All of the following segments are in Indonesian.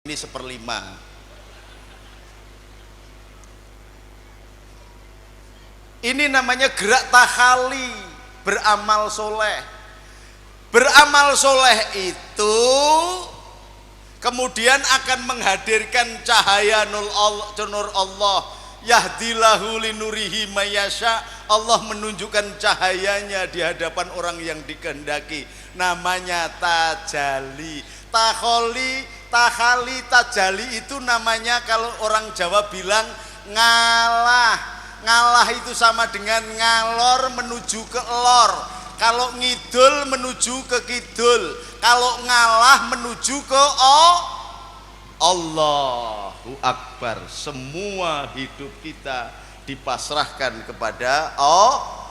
ini 1/5. Ini namanya gerak takhali, beramal soleh. Beramal soleh itu kemudian akan menghadirkan cahaya nur Allah. Yahdilahu linurihi mayasya. Allah menunjukkan cahayanya di hadapan orang yang dikehendaki. Namanya tajalli. Takhali, tajali itu namanya kalau orang Jawa bilang ngalah. Ngalah itu sama dengan ngalor menuju ke lor. Kalau ngidul menuju ke kidul. Kalau ngalah menuju ke Allahu Akbar. Semua hidup kita dipasrahkan kepada Allah.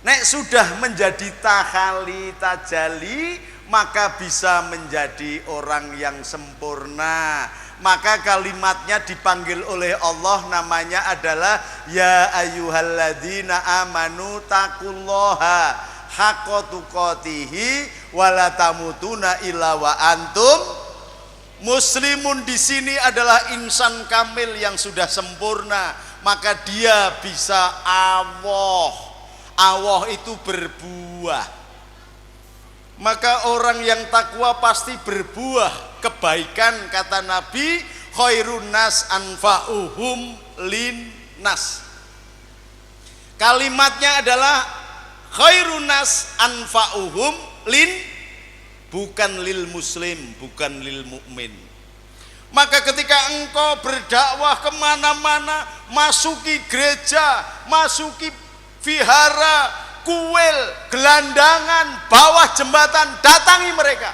Nek sudah menjadi takhali, tajali, maka bisa menjadi orang yang sempurna. Maka kalimatnya dipanggil oleh Allah, namanya adalah ya ayyuhalladzina amanu taqullaha haqqa tuqatihi wala tamutuna illa wa antum muslimun. Di sini adalah insan kamil yang sudah sempurna, maka dia bisa Allah itu berbuah. Maka orang yang takwa pasti berbuah kebaikan. Kata Nabi, khairun nas anfa'uhum lin nas. Kalimatnya adalah khairun nas anfa'uhum lin, bukan lil muslim, bukan lil mukmin. Maka ketika engkau berdakwah kemana-mana, masuki gereja, masuki vihara, kuil, gelandangan, bawah jembatan, datangi mereka.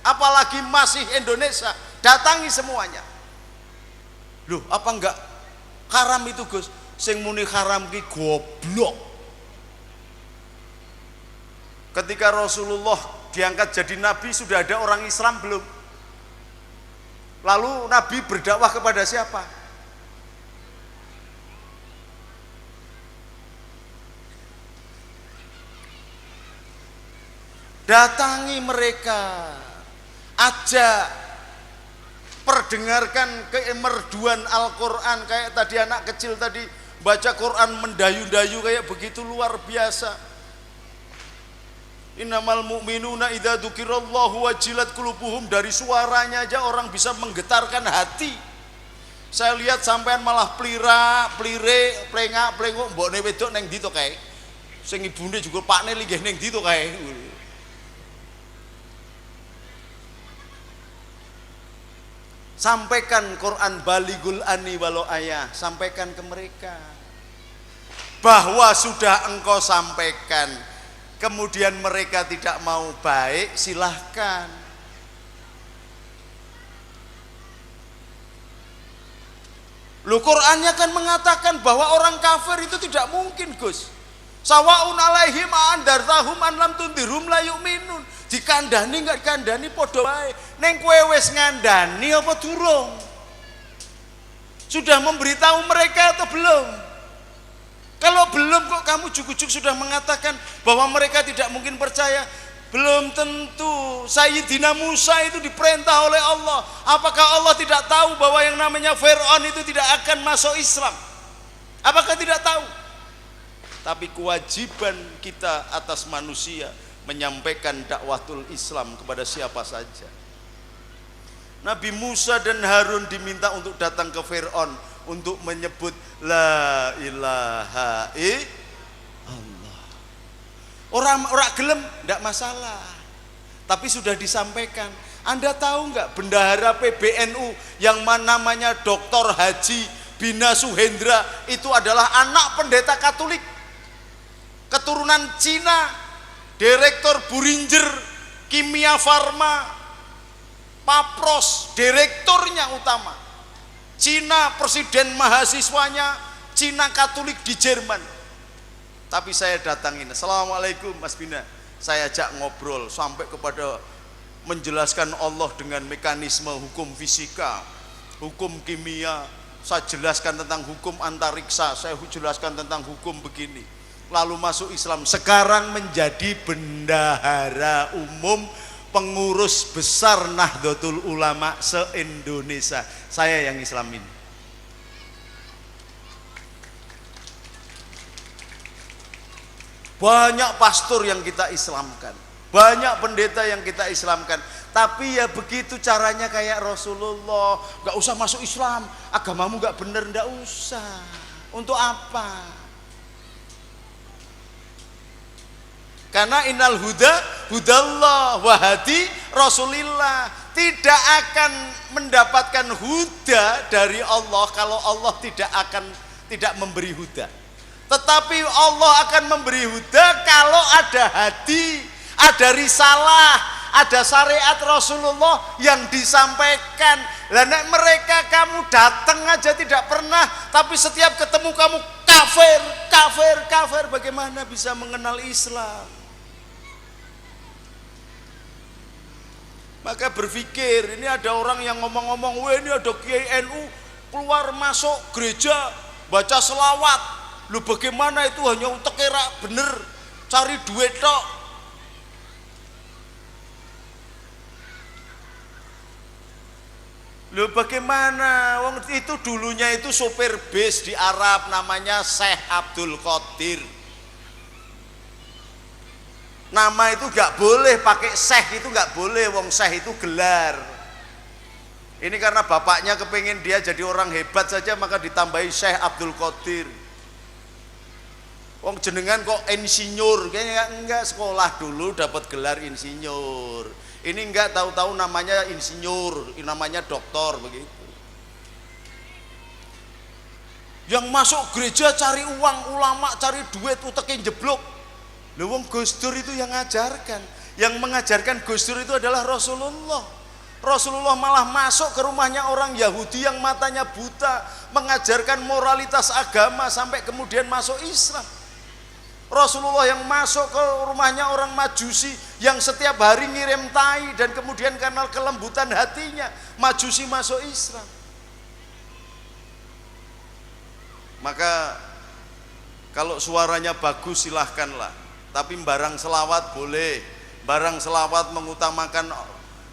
Apalagi masih Indonesia, datangi semuanya. Loh, apa enggak haram itu, Gus? Sing muni haram ki goblok. Ketika Rasulullah diangkat jadi nabi, sudah ada orang Islam belum? Lalu Nabi berdakwah kepada siapa? Datangi mereka, ajak, perdengarkan kemerduan Al-Quran. Kayak tadi anak kecil tadi baca Quran mendayu-dayu kayak begitu luar biasa. Innamal mu'minuna idza dzukirallahu wajilat qulubuhum. Dari suaranya aja orang bisa menggetarkan hati. Saya lihat sampean malah plire, plengak-plengok mbokne wedok neng ndi to kae. Sing ibune juga pakne linggih neng ndi to kae. Sampaikan Quran baligul ani walau ayah, sampaikan ke mereka bahwa sudah engkau sampaikan, kemudian mereka tidak mau baik, silahkan. Loh, Qurannya kan mengatakan bahwa orang kafir itu tidak mungkin, Gus. Sawaun alaihim andartahum an lam tundirhum la yu'minun. Dikandani enggak dikandani padha wae. Ning kowe wis ngandani apa durung? Sudah memberitahu mereka atau belum? Kalau belum kok kamu jujuk-jujuk sudah mengatakan bahwa mereka tidak mungkin percaya? Belum tentu. Sayyidina Musa itu diperintah oleh Allah. Apakah Allah tidak tahu bahwa yang namanya Fir'aun itu tidak akan masuk Islam? Apakah tidak tahu? Tapi kewajiban kita atas manusia menyampaikan dakwatul Islam kepada siapa saja. Nabi Musa dan Harun diminta untuk datang ke Fir'aun untuk menyebut la ilaha illallah. Orang gelem tidak masalah, tapi sudah disampaikan. Anda tahu nggak bendahara PBNU yang namanya Dr. Haji Bina Suhendra itu adalah anak pendeta Katolik, keturunan Cina, direktur Buringer Kimia Farma, Papros, direkturnya utama. Cina, presiden mahasiswanya Cina Katolik di Jerman. Tapi saya datangin, assalamualaikum Mas Bina. Saya ajak ngobrol sampai kepada menjelaskan Allah dengan mekanisme hukum fisika, hukum kimia. Saya jelaskan tentang hukum antariksa, saya jelaskan tentang hukum begini. Lalu masuk Islam, sekarang menjadi bendahara umum pengurus besar Nahdlatul Ulama se-Indonesia. Saya yang Islamin. Banyak pastor yang kita Islamkan, banyak pendeta yang kita Islamkan. Tapi ya begitu caranya kayak Rasulullah. Gak usah masuk Islam, agamamu gak bener, gak usah. Untuk apa? Karena innal huda hudallah wahadi Rasulillah. Tidak akan mendapatkan huda dari Allah kalau Allah tidak memberi huda. Tetapi Allah akan memberi huda kalau ada hadi, ada risalah, ada syariat Rasulullah yang disampaikan. Lah nek mereka kamu datang aja tidak pernah, tapi setiap ketemu kamu kafir, kafir, kafir, bagaimana bisa mengenal Islam? Maka berpikir, ini ada orang yang ngomong-ngomong, wah ini ada Kiai NU keluar masuk gereja baca selawat. Lu bagaimana itu hanya untuk kira bener cari duit tok. Lu bagaimana? Wong itu dulunya itu sopir bis di Arab namanya Syekh Abdul Qadir. Nama itu gak boleh pakai Syekh, itu gak boleh, wong Syekh itu gelar. Ini karena bapaknya kepengen dia jadi orang hebat saja maka ditambahi Syekh Abdul Qadir. Wong jenengan kok insinyur, kayaknya enggak, sekolah dulu dapat gelar insinyur. Ini enggak tahu-tahu namanya insinyur, namanya doktor begitu. Yang masuk gereja cari uang, ulama cari duit, utekin jeblok. Lha wong Gus Dur itu yang ngajarkan. Yang mengajarkan Gus Dur itu adalah Rasulullah. Rasulullah malah masuk ke rumahnya orang Yahudi yang matanya buta, mengajarkan moralitas agama sampai kemudian masuk Islam. Rasulullah yang masuk ke rumahnya orang Majusi yang setiap hari ngirim tai dan kemudian karena kelembutan hatinya Majusi masuk Islam. Maka kalau suaranya bagus silahkanlah, tapi barang selawat boleh. Barang selawat mengutamakan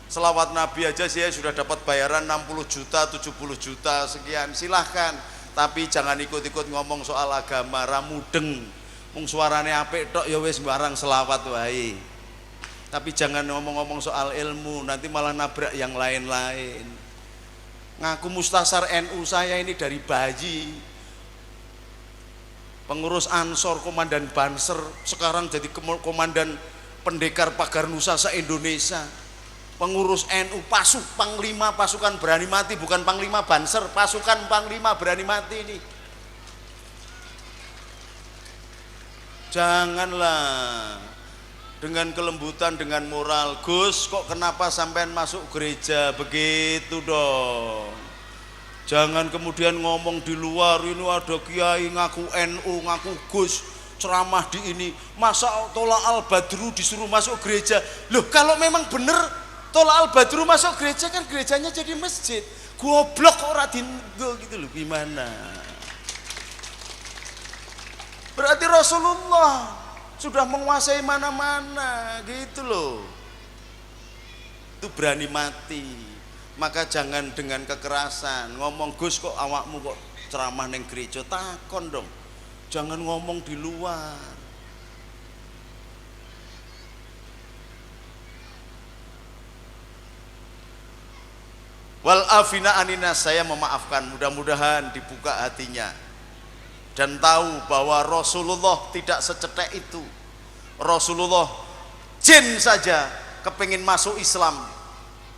selawat Nabi aja saya sudah dapat bayaran 60 juta, 70 juta sekian, silahkan. Tapi jangan ikut-ikut ngomong soal agama, ramudeng. Mung suarane apik tok ya wis barang selawat wae. Tapi jangan ngomong-ngomong soal ilmu, nanti malah nabrak yang lain-lain. Ngaku mustasar NU saya ini dari bayi. Pengurus Ansor, komandan Banser, sekarang jadi komandan pendekar pagar Nusa se-Indonesia. Pengurus NU, Panglima pasukan berani mati, bukan Panglima Banser, pasukan Panglima berani mati ini. Janganlah dengan kelembutan, dengan moral. Gus, kok kenapa sampean masuk gereja begitu dong? Jangan kemudian ngomong di luar, ini ada kiai ngaku NU, ngaku Gus, ceramah di ini. Masa Tola Al-Badru disuruh masuk gereja? Loh, kalau memang bener Tola Al-Badru masuk gereja kan gerejanya jadi masjid. Goblok ora dinggo gitu loh, gimana? Berarti Rasulullah sudah menguasai mana-mana gitu loh. Itu berani mati. Maka jangan dengan kekerasan. Ngomong Gus kok awakmu kok ceramah neng gereja, takon dong. Jangan ngomong di luar. Wal afina aninas, saya memaafkan, mudah-mudahan dibuka hatinya. Dan tahu bahwa Rasulullah tidak secetek itu. Rasulullah jin saja kepingin masuk Islam,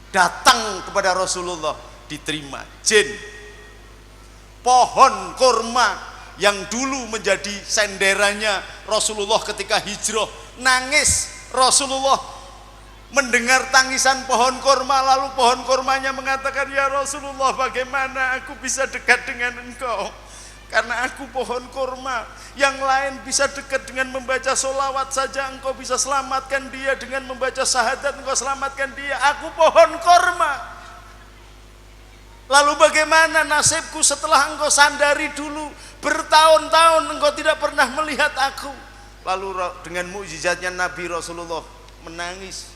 datang kepada Rasulullah, diterima. Jin, pohon kurma yang dulu menjadi senderannya Rasulullah ketika hijrah, nangis. Rasulullah mendengar tangisan pohon kurma, lalu pohon kurmanya mengatakan, ya Rasulullah, bagaimana aku bisa dekat dengan engkau? Karena aku pohon kurma, yang lain bisa dekat dengan membaca sholawat saja, engkau bisa selamatkan dia dengan membaca syahadat, engkau selamatkan dia. Aku pohon kurma. Lalu bagaimana nasibku setelah engkau sandari dulu bertahun-tahun engkau tidak pernah melihat aku? Lalu dengan mukjizatnya Nabi Rasulullah menangis.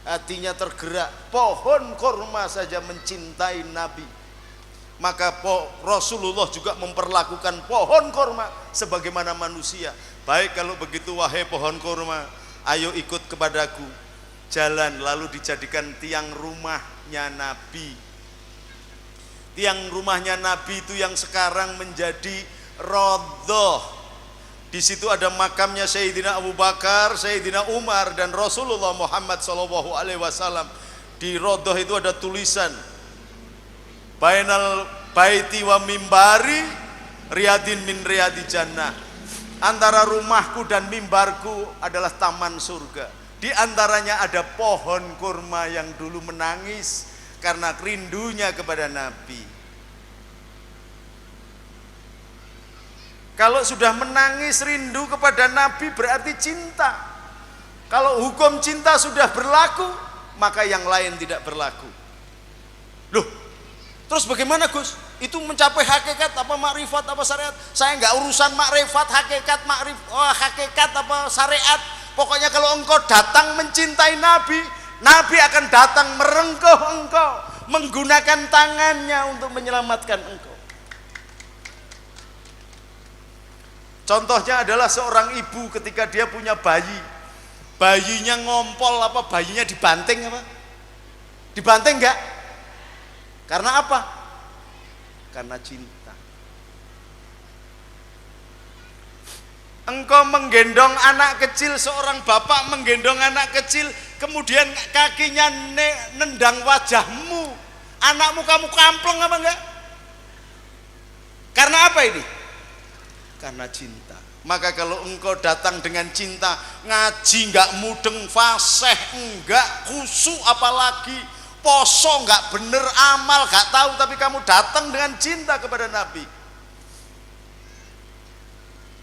hatinya tergerak. Pohon kurma saja mencintai Nabi. Maka Rasulullah juga memperlakukan pohon kurma sebagaimana manusia. Baik kalau begitu wahai pohon kurma, ayo ikut kepadaku. Jalan lalu dijadikan tiang rumahnya Nabi. Tiang rumahnya Nabi itu yang sekarang menjadi Raudhah. Di situ ada makamnya Sayyidina Abu Bakar, Sayyidina Umar dan Rasulullah Muhammad SAW. Di Raudhah itu ada tulisan Bainal baiti wa mimbari riyadin min riyadi jannah. Antara rumahku dan mimbarku adalah taman surga. Di antaranya ada pohon kurma yang dulu menangis karena rindunya kepada Nabi. Kalau sudah menangis rindu kepada Nabi berarti cinta. Kalau hukum cinta sudah berlaku, maka yang lain tidak berlaku. Loh, terus bagaimana Gus? Itu mencapai hakikat apa makrifat apa syariat? Saya nggak urusan makrifat, hakikat apa syariat. Pokoknya kalau engkau datang mencintai Nabi, Nabi akan datang merengkuh engkau, menggunakan tangannya untuk menyelamatkan engkau. Contohnya adalah seorang ibu ketika dia punya bayi. Bayinya ngompol apa? Bayinya dibanting apa? Dibanting enggak? Karena apa? Karena cinta. Engkau menggendong anak kecil, seorang bapak menggendong anak kecil, kemudian kakinya nendang wajahmu. Anakmu kamu kampleng apa enggak? Karena apa ini? Karena cinta. Maka kalau engkau datang dengan cinta, ngaji enggak mudeng, fasih enggak, khusyuk apalagi, poso enggak bener, amal enggak tahu, tapi kamu datang dengan cinta kepada Nabi.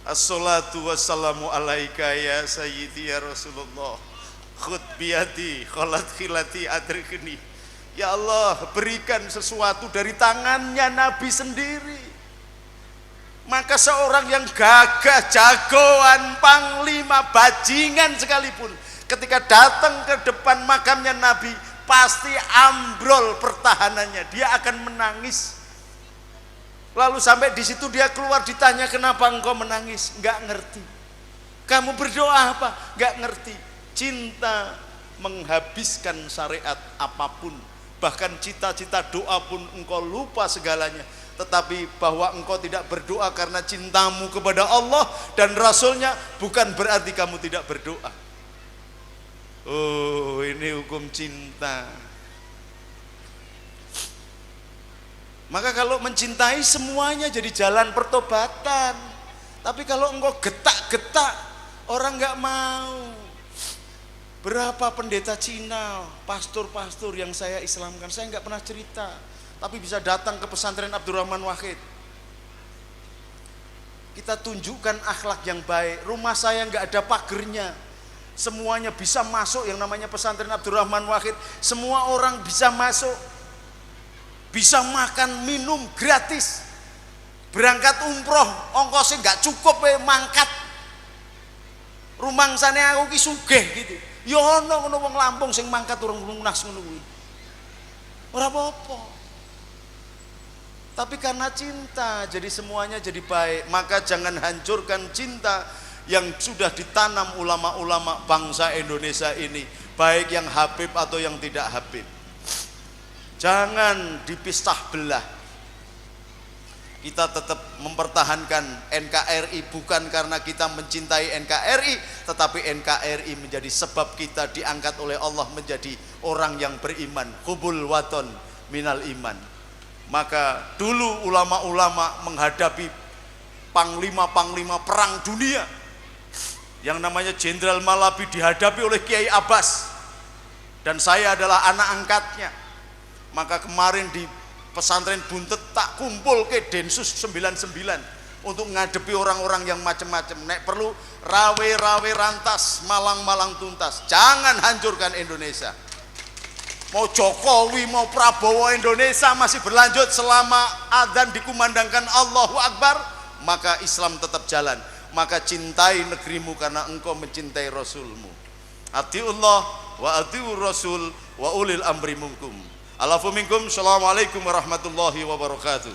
Assalatu wassalamu alaika ya sayyidi ya Rasulullah. Khud biyadi kholat khilati adrikni. Ya Allah, berikan sesuatu dari tangannya Nabi sendiri. Maka seorang yang gagah, jagoan, panglima, bajingan sekalipun, ketika datang ke depan makamnya Nabi, pasti ambrol pertahanannya. Dia akan menangis. Lalu sampai di situ dia keluar, ditanya, kenapa engkau menangis? Enggak ngerti. Kamu berdoa apa? Enggak ngerti. Cinta menghabiskan syariat apapun. Bahkan cita-cita doa pun engkau lupa segalanya. Tetapi bahwa engkau tidak berdoa karena cintamu kepada Allah dan Rasulnya, bukan berarti kamu tidak berdoa. Oh, ini hukum cinta. Maka kalau mencintai semuanya jadi jalan pertobatan. Tapi kalau engkau getak-getak, orang nggak mau. Berapa pendeta Cina, pastor-pastor yang saya Islamkan, saya nggak pernah cerita, tapi bisa datang ke pesantren Abdurrahman Wahid. Kita tunjukkan akhlak yang baik. Rumah saya nggak ada pagernya, semuanya bisa masuk. Yang namanya pesantren Abdurrahman Wahid, semua orang bisa masuk, bisa makan minum gratis. Berangkat umroh ongkosnya nggak cukup, mangkat rumangsane aku ki sugih gitu. Ya ono wong Lampung sing mangkat urung lunas ngono kuwi. Ora apa-apa. Tapi karena cinta, jadi semuanya jadi baik. Maka jangan hancurkan cinta yang sudah ditanam ulama-ulama bangsa Indonesia ini, baik yang Habib atau yang tidak Habib. Jangan dipisah belah. Kita tetap mempertahankan NKRI bukan karena kita mencintai NKRI, tetapi NKRI menjadi sebab kita diangkat oleh Allah menjadi orang yang beriman. Hubul waton minal iman. Maka dulu ulama-ulama menghadapi panglima-panglima perang dunia, yang namanya Jenderal Malabi dihadapi oleh Kiai Abbas, dan saya adalah anak angkatnya. Maka kemarin di pesantren Buntet tak kumpul ke Densus 99 untuk ngadepi orang-orang yang macam-macam. Nek perlu rawe-rawe rantas, malang-malang tuntas. Jangan hancurkan Indonesia. Mau Jokowi, mau Prabowo, Indonesia masih berlanjut selama adzan dikumandangkan Allahu Akbar, maka Islam tetap jalan. Maka cintai negerimu karena engkau mencintai Rasulmu. Atiullah wa atiur rasul wa ulil amri minkum. Alafu minkum. Assalamualaikum warahmatullahi wabarakatuh.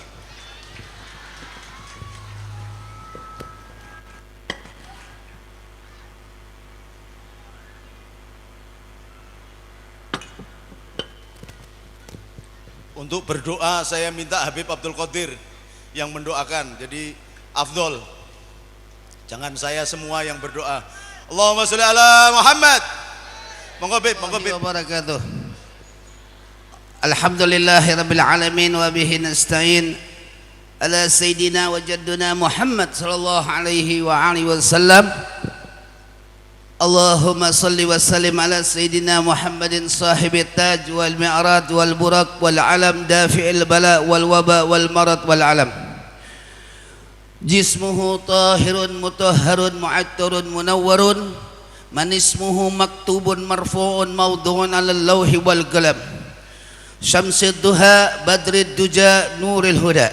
Untuk berdoa saya minta Habib Abdul Qadir yang mendoakan. Jadi afdol, jangan saya semua yang berdoa. Allahumma sholli ala Muhammad. Monggo Habib, monggo Habib. Wabarakatuh. Alhamdulillahirabbil alamin wa bihi nasta'in ala sayyidina wa jadduna Muhammad sallallahu alaihi wa alihi wasallam. Allahumma salli wa sallim ala sayyidina Muhammadin sahibit taj wal mi'raj wal buraq wal alam dafi'il bala wal waba wal marad wal alam. Jismuhu tahirun mutahharun mu'attarun munawwarun, man ismuhu maktubun marfu'un mawdu'un ala lawhi wal qalam. Syamsid duha badrid duja nuril huda,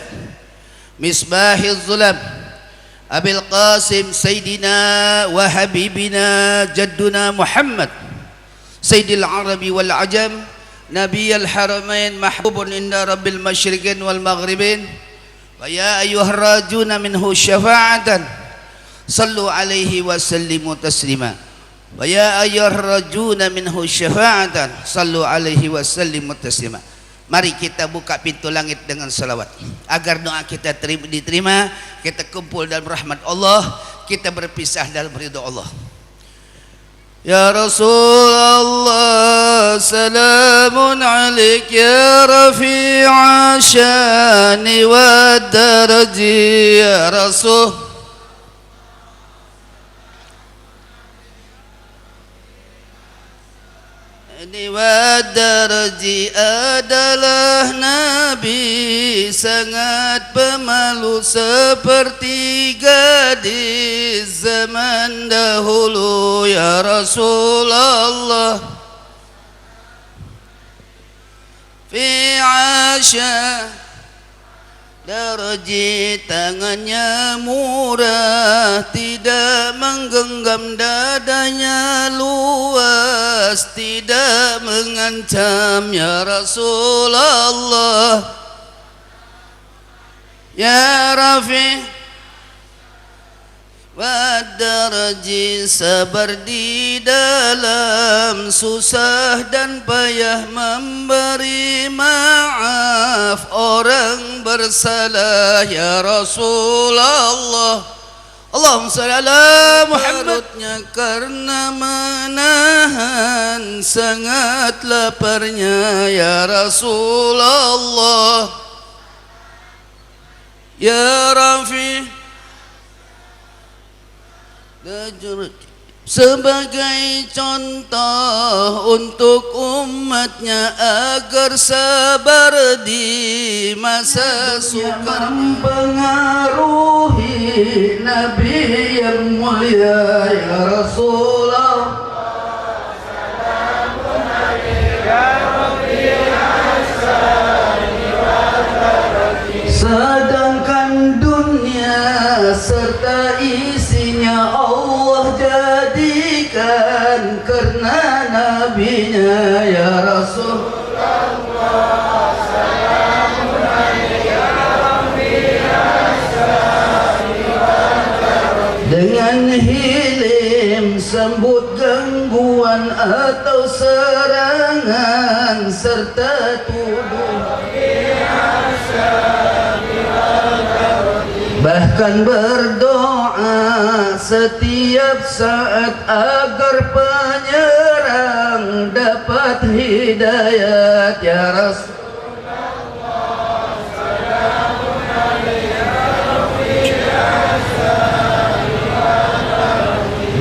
misbahiz zulam, Abil Qasim Sayyidina wa Habibina Jadduna Muhammad Sayyidil Arabi wal Ajam Nabiyal Haramain mahbubun inda Rabbil Masyriqin wal Maghribin. Wa ya ayyuhar rajuna minhu syafa'atan sallu alaihi wa sallimu taslima. Wa ya ayyuhar rajuna minhu syafa'atan sallu alaihi wa sallimu taslima. Mari kita buka pintu langit dengan salawat agar doa kita diterima, kita kumpul dalam rahmat Allah, kita berpisah dalam ridha Allah. Ya Rasulullah salamun alaik ya rafi'a syani wa daraji ya Rasul. Wadaraji adalah Nabi sangat pemalu seperti gadis zaman dahulu ya Rasulullah. Fi asya Daraji tangannya murah, tidak menggenggam dadanya luas, tidak mengancam ya Rasulullah. Ya Rafi Wadaraji sabar di dalam susah dan payah, memberi maaf orang bersalah ya Rasulullah. Allahumma shalli ala Muhammad. Karena menahan sangat laparnya ya Rasulullah. Ya Rafi sebagai contoh untuk umatnya agar sabar di masa sukar, mempengaruhi Nabi yang mulia ya Rasulullah. Sedangkan dunia serta isinya Allah jadikan karena nabinya ya Rasulullah. Dengan hilim sambut gangguan atau serangan serta tuduhan, bahkan berdoa setiap saat agar penyerang dapat hidayat ya Rasulullah.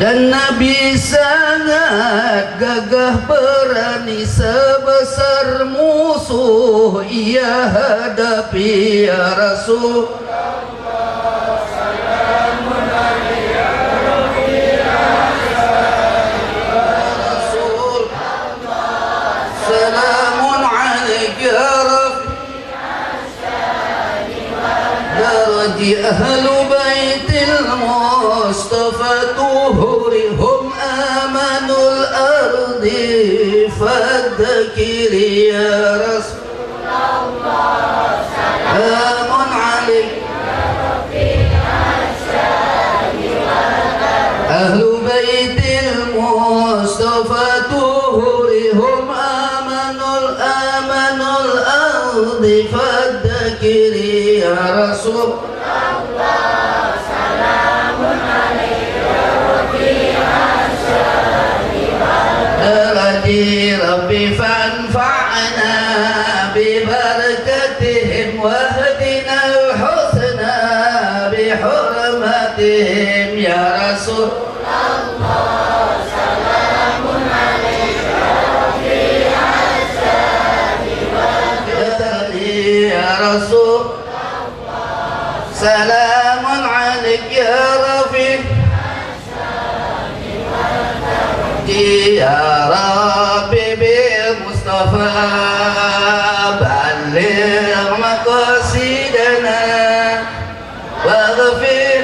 Dan Nabi sangat gagah berani, sebesar musuh ia hadapi ya Rasul. أهل بيت المصطفى طهرهم آمن الأرض ya Rasulullah salamun alaik ahlu baitil mustafa tuhurihum amanul ardi fadzakiri ya Rasulullah salamun alaik ya Rabbi asyari waladi Rabbi fanfa'na bibarakatihim wahdina al-husna bihurmatihim ya Rasul Rasul salamun alaik ya Rafiq ya Rabbi bil Mustafa balligh maqasidana waghfir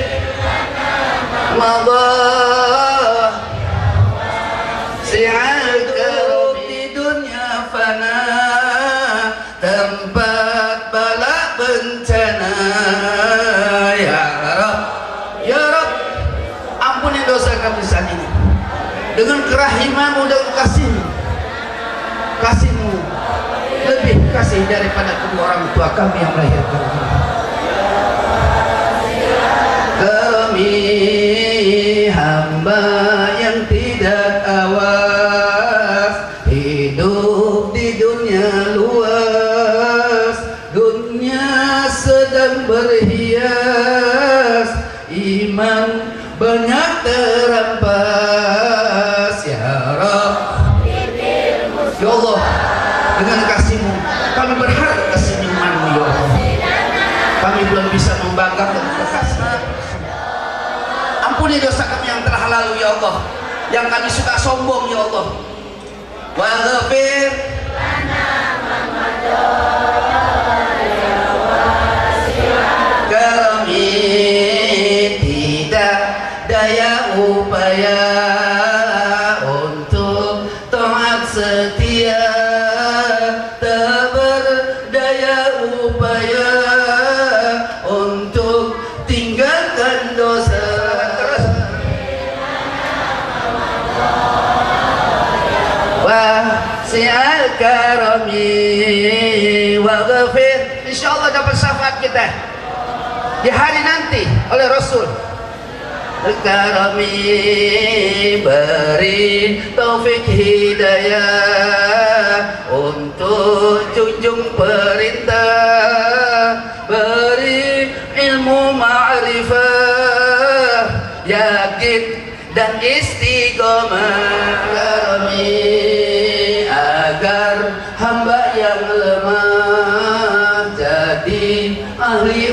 madah si'al karam di dunia fana tempat bala bencana ya Rabb ya Rabb ampuni dosa kami saat ini dengan kerahimanmu dan kasihmu lebih kasih daripada kedua orang tua kami yang melahirkan kami hamba yang tidak awas hidup di dunia luas dunia sedang berhias iman banyak terampas ya Rabb ya Allah dengan kasih-Mu kami berharap kesenyuman-Mu ya Allah kami belum bisa membanggakan kekasih ampuni dosa kami yang telah lalu ya Allah yang kami suka sombong ya Allah waghfir kami tidak daya upaya untuk taat setia tak berdaya upaya untuk tinggalkan dosa wasi'al karami waghfir insyaallah dapat syafaat kita di hari nanti oleh Rasul karami beri taufik hidayah untuk junjung perintah beri ilmu ma'rifah yakin dan istiqomah karami agar hamba yang lemah jadi ahli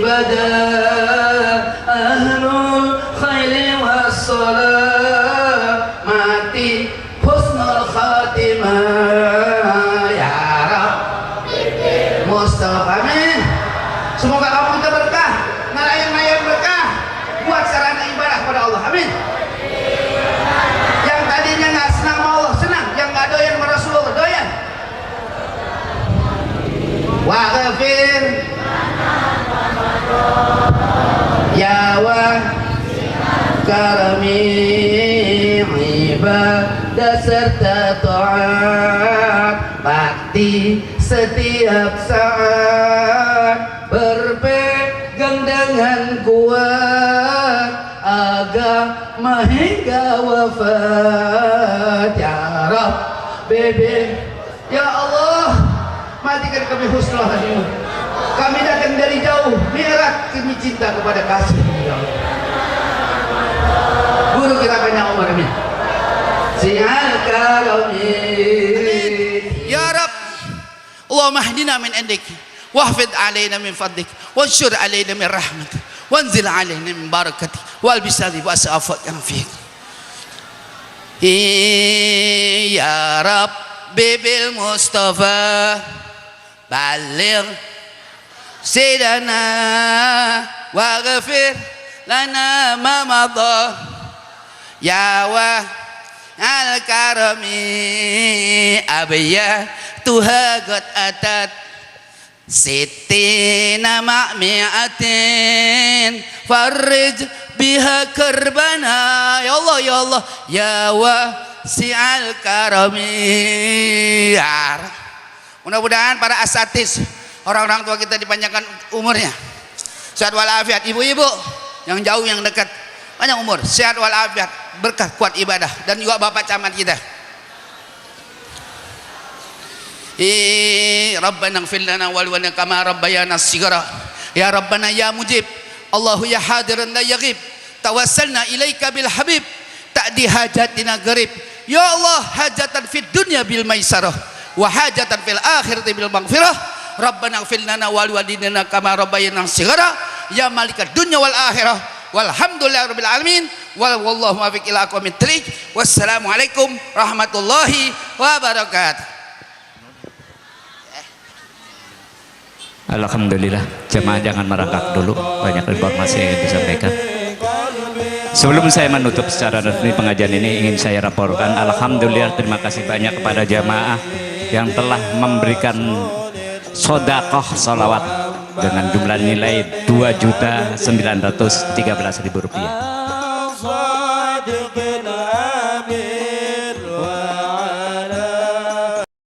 ibadah ahlul khairi wassalah mati husnul khatimah ya Rabb Mustafa amin semoga kamu kita berkah nelayan berkah buat sarana ibadah pada Allah amin yang tadinya nggak senang sama Allah senang yang nggak doyan sama Rasulullah doyan waghfir ya wa karami ibadah serta taat bakti setiap saat berpegang dengan kuat agama hingga wafat ya Rabb bebe ya Allah matikan kami husnul khatimah kami datang dari jauh mi'raj kami cinta kepada kasih ya Allah guru kita banyak Umar amin si'al karami ya Rabb Allahumma hdina min indik wahfid alaina min fadlik wansyur alaina min rahmatik wanzil alaina min barakatik walbis wa asafat yang fiik ya Rabb bibil Mustafa baligh sidana waghfir lana ma madha ya wa al-karami abiyah tuha qad atat sittina ma'mi'atin farrij biha karbana ya Allah ya Allah ya wasi'al karami. Mudah-mudahan para asatis, orang-orang tua kita dipanjangkan umurnya, sehat walafiat. Ibu-ibu yang jauh yang dekat panjang umur, sehat walafiat, berkah, kuat ibadah. Dan juga bapak camat kita, Rabbana ighfir lana wa liwalidayna kama rabbayana shighara. Ya Rabbana ya mujib, Allahu ya hadiran la yaghib, tawassalna ilaika bil habib ta'di hajatina garib. Ya Allah, hajatan fid dunya bil maisarah wa hajatan fil akhirati bil maghfirah. Rabbana ighfir lana wa liwalidayna kama rabbayana shighara. Ya malikad dunya wal akhirah. Walhamdulillahirabbil alamin. Wallahu muwaffiq ila aqwamit thoriq. Wassalamualaikum warahmatullahi wabarakatuh. Alhamdulillah, jemaah jangan merangkak dulu, banyak informasi yang disampaikan. Sebelum saya menutup secara resmi pengajian ini, ingin saya laporkan alhamdulillah, terima kasih banyak kepada jemaah yang telah memberikan sodakoh sholawat dengan jumlah nilai Rp2.913.000.